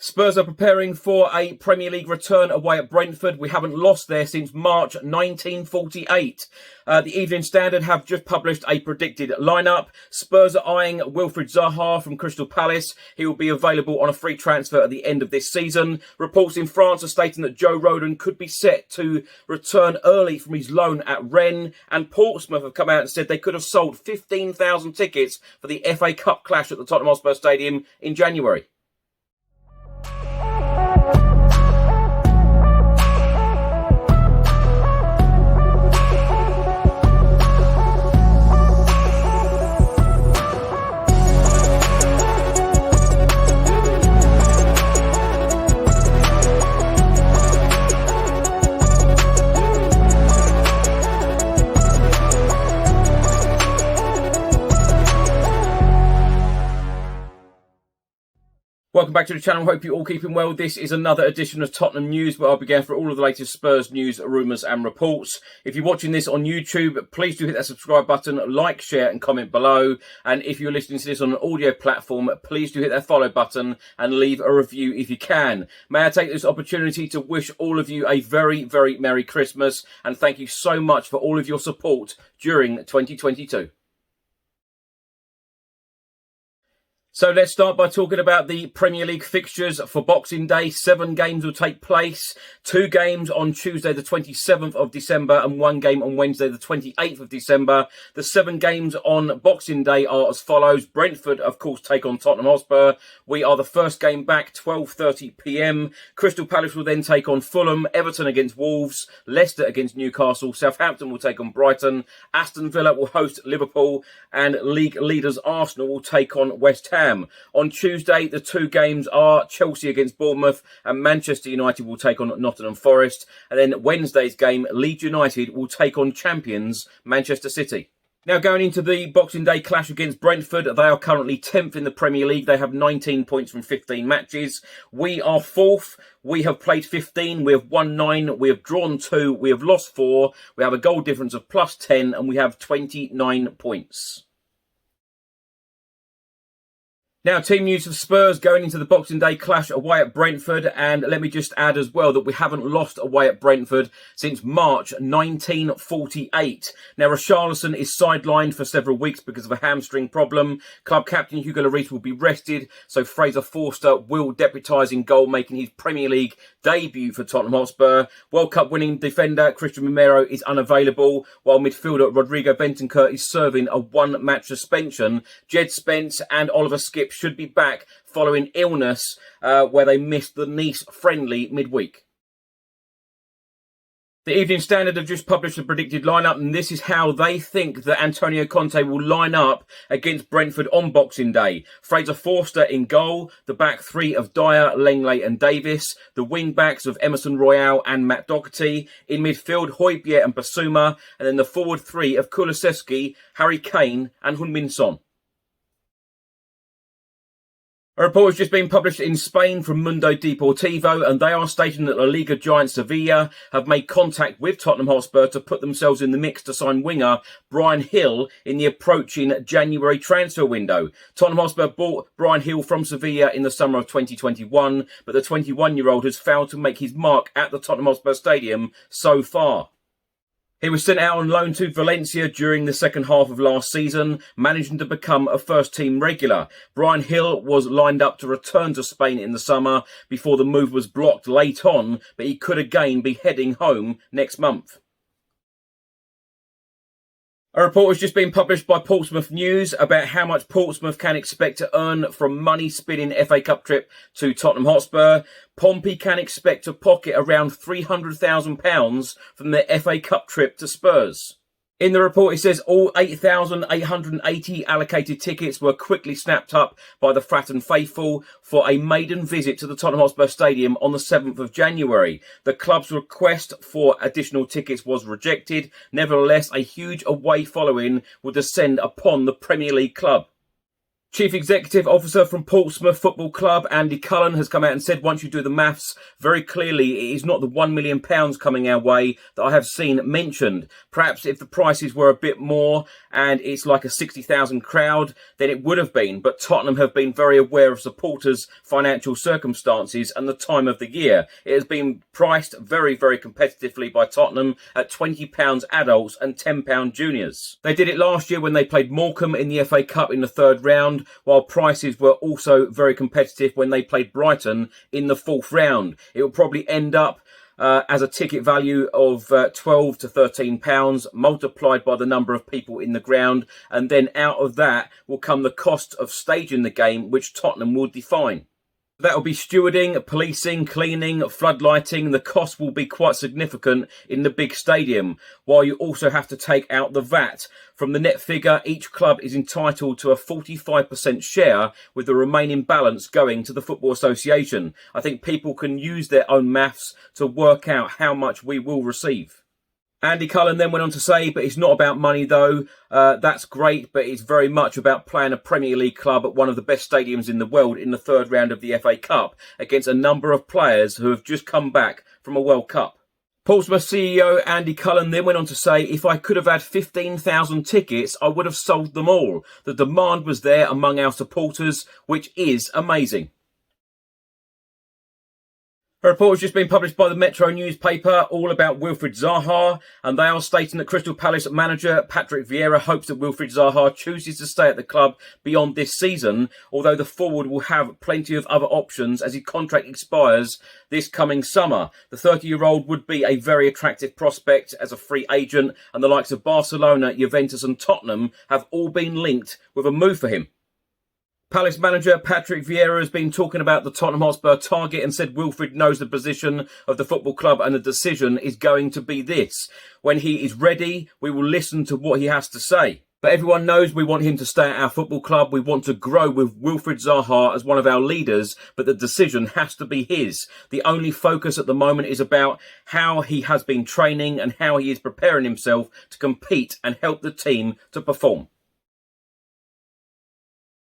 Spurs are preparing for a Premier League return away at Brentford. We haven't lost there since March 1948. The Evening Standard have just published a predicted lineup. Spurs are eyeing Wilfried Zaha from Crystal Palace. He will be available on a free transfer at the end of this season. Reports in France are stating that Joe Rodon could be set to return early from his loan at Rennes. And Portsmouth have come out and said they could have sold 15,000 tickets for the FA Cup clash at the Tottenham Hotspur Stadium in January. Welcome back to the channel. Hope you're all keeping well. This is another edition of Tottenham News, where I'll be going for all of the latest Spurs news, rumours and reports. If you're watching this on YouTube, please do hit that subscribe button, like, share and comment below. And if you're listening to this on an audio platform, please do hit that follow button and leave a review if you can. May I take this opportunity to wish all of you a very, very Merry Christmas, and thank you so much for all of your support during 2022. So let's start by talking about the Premier League fixtures for Boxing Day. 7 games will take place. 2 games on Tuesday the 27th of December and 1 game on Wednesday the 28th of December. The 7 games on Boxing Day are as follows. Brentford, of course, take on Tottenham Hotspur. We are the first game back, 12:30 p.m. Crystal Palace will then take on Fulham. Everton against Wolves. Leicester against Newcastle. Southampton will take on Brighton. Aston Villa will host Liverpool. And league leaders Arsenal will take on West Ham. On Tuesday, the 2 games are Chelsea against Bournemouth and Manchester United will take on Nottingham Forest. And then Wednesday's game, Leeds United will take on champions Manchester City. Now, going into the Boxing Day clash against Brentford, they are currently 10th in the Premier League. They have 19 points from 15 matches. We are 4th. We have played 15. We have won 9. We have drawn 2. We have lost 4. We have a goal difference of plus 10 and we have 29 points. Now, team news of Spurs going into the Boxing Day clash away at Brentford. And let me just add as well that we haven't lost away at Brentford since March 1948. Now, Richarlison is sidelined for several weeks because of a hamstring problem. Club captain Hugo Lloris will be rested, so Fraser Forster will deputise in goal, making his Premier League debut for Tottenham Hotspur. World Cup winning defender Christian Romero is unavailable, while midfielder Rodrigo Bentancur is serving a 1-match suspension. Jed Spence and Oliver Skipp should be back following illness where they missed the Nice friendly midweek. The Evening Standard have just published a predicted lineup, and this is how they think that Antonio Conte will line up against Brentford on Boxing Day. Fraser Forster in goal, the back 3 of Dyer, Lenglet and Davis, the wing backs of Emerson Royale and Matt Doherty, in midfield Højbjerg and Basuma, and then the forward 3 of Kulusevski, Harry Kane and Heung-min Son. A report has just been published in Spain from Mundo Deportivo, and they are stating that La Liga giant Sevilla have made contact with Tottenham Hotspur to put themselves in the mix to sign winger Bryan Gil in the approaching January transfer window. Tottenham Hotspur bought Bryan Gil from Sevilla in the summer of 2021, but the 21-year-old has failed to make his mark at the Tottenham Hotspur Stadium so far. He was sent out on loan to Valencia during the second half of last season, managing to become a first-team regular. Bryan Gil was lined up to return to Spain in the summer before the move was blocked late on, but he could again be heading home next month. A report has just been published by Portsmouth News about how much Portsmouth can expect to earn from money-spinning FA Cup trip to Tottenham Hotspur. Pompey can expect to pocket around £300,000 from their FA Cup trip to Spurs. In the report, it says all 8,880 allocated tickets were quickly snapped up by the Fratton faithful for a maiden visit to the Tottenham Hotspur Stadium on the 7th of January. The club's request for additional tickets was rejected. Nevertheless, a huge away following would descend upon the Premier League club. Chief Executive Officer from Portsmouth Football Club, Andy Cullen, has come out and said once you do the maths, very clearly it is not the £1 million coming our way that I have seen mentioned. Perhaps if the prices were a bit more and it's like a 60,000 crowd, then it would have been. But Tottenham have been very aware of supporters' financial circumstances and the time of the year. It has been priced very, very competitively by Tottenham at £20 adults and £10 juniors. They did it last year when they played Morecambe in the FA Cup in the third round, while prices were also very competitive when they played Brighton in the fourth round. It will probably end up as a ticket value of £12 to £13 multiplied by the number of people in the ground, and then out of that will come the cost of staging the game, which Tottenham will define. That will be stewarding, policing, cleaning, floodlighting. The cost will be quite significant in the big stadium, while you also have to take out the VAT. From the net figure, each club is entitled to a 45% share, with the remaining balance going to the Football Association. I think people can use their own maths to work out how much we will receive. Andy Cullen then went on to say, but it's not about money though. That's great, but it's very much about playing a Premier League club at one of the best stadiums in the world in the third round of the FA Cup against a number of players who have just come back from a World Cup. Portsmouth CEO Andy Cullen then went on to say, if I could have had 15,000 tickets, I would have sold them all. The demand was there among our supporters, which is amazing. A report has just been published by the Metro newspaper all about Wilfried Zaha, and they are stating that Crystal Palace manager Patrick Vieira hopes that Wilfried Zaha chooses to stay at the club beyond this season, although the forward will have plenty of other options as his contract expires this coming summer. The 30-year-old would be a very attractive prospect as a free agent, and the likes of Barcelona, Juventus and Tottenham have all been linked with a move for him. Palace manager Patrick Vieira has been talking about the Tottenham Hotspur target and said Wilfried knows the position of the football club and the decision is going to be this. When he is ready, we will listen to what he has to say. But everyone knows we want him to stay at our football club. We want to grow with Wilfried Zaha as one of our leaders, but the decision has to be his. The only focus at the moment is about how he has been training and how he is preparing himself to compete and help the team to perform.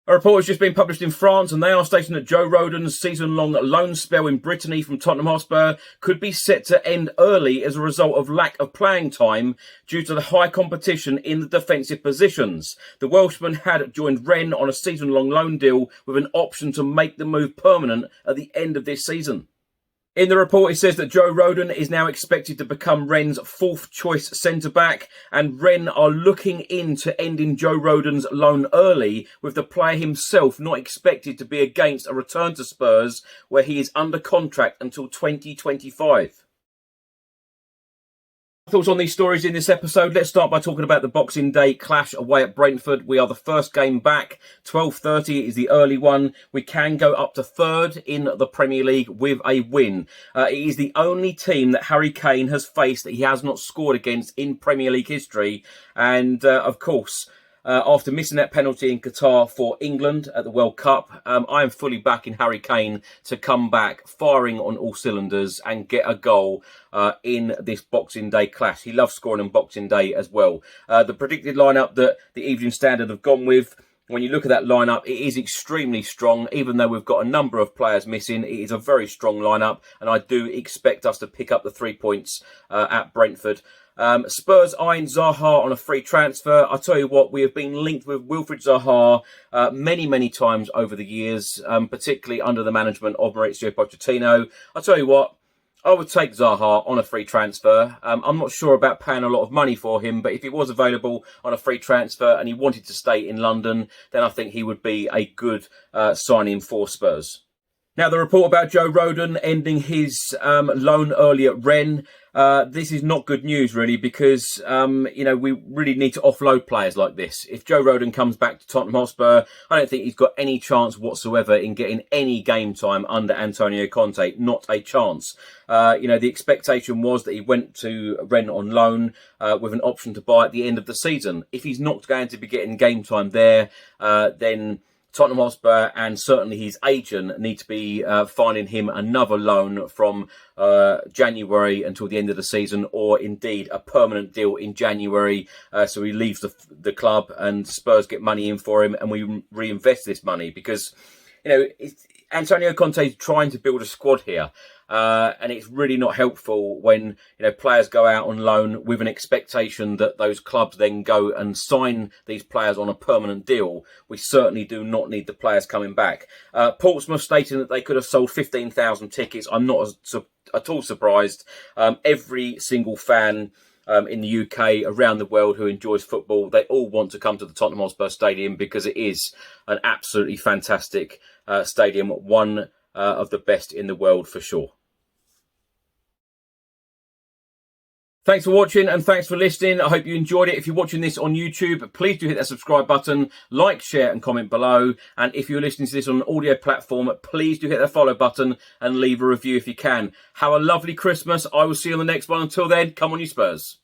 A report has just been published in France, and they are stating that Joe Rodon's season-long loan spell in Brittany from Tottenham Hotspur could be set to end early as a result of lack of playing time due to the high competition in the defensive positions. The Welshman had joined Rennes on a season-long loan deal with an option to make the move permanent at the end of this season. In the report, it says that Joe Rodon is now expected to become Rennes' fourth choice centre-back, and Rennes are looking into ending Joe Rodon's loan early, with the player himself not expected to be against a return to Spurs, where he is under contract until 2025. Thoughts on these stories in this episode? Let's start by talking about the Boxing Day clash away at Brentford. We are the first game back. 12:30 is the early one. We can go up to third in the Premier League with a win. It is the only team that Harry Kane has faced that he has not scored against in Premier League history. And of course, after missing that penalty in Qatar for England at the World Cup, I am fully backing Harry Kane to come back firing on all cylinders and get a goal in this Boxing Day clash. He loves scoring on Boxing Day as well. The predicted lineup that the Evening Standard have gone with, when you look at that lineup, it is extremely strong. Even though we've got a number of players missing, it is a very strong lineup, and I do expect us to pick up the 3 points at Brentford. Spurs eyeing Zaha on a free transfer. I tell you what, we have been linked with Wilfried Zaha many times over the years, particularly under the management of Mauricio Pochettino. I tell you what, I would take Zaha on a free transfer. I'm not sure about paying a lot of money for him, but if he was available on a free transfer and he wanted to stay in London, then I think he would be a good signing for Spurs. Now, the report about Joe Rodon ending his loan early at Rennes, this is not good news, really, because, we really need to offload players like this. If Joe Rodon comes back to Tottenham Hotspur, I don't think he's got any chance whatsoever in getting any game time under Antonio Conte. Not a chance. The expectation was that he went to Rennes on loan with an option to buy at the end of the season. If he's not going to be getting game time there, then Tottenham Hotspur and certainly his agent need to be finding him another loan from January until the end of the season, or indeed a permanent deal in January, so he leaves the club and Spurs get money in for him and we reinvest this money, because Antonio Conte is trying to build a squad here. And it's really not helpful when players go out on loan with an expectation that those clubs then go and sign these players on a permanent deal. We certainly do not need the players coming back. Portsmouth stating that they could have sold 15,000 tickets. I'm not at all surprised. Every single fan in the UK, around the world, who enjoys football, they all want to come to the Tottenham Hotspur Stadium because it is an absolutely fantastic stadium, one of the best in the world for sure. Thanks for watching and thanks for listening. I hope you enjoyed it. If you're watching this on YouTube, please do hit that subscribe button, like, share and comment below. And if you're listening to this on an audio platform, please do hit that follow button and leave a review if you can. Have a lovely Christmas. I will see you on the next one. Until then, come on you Spurs.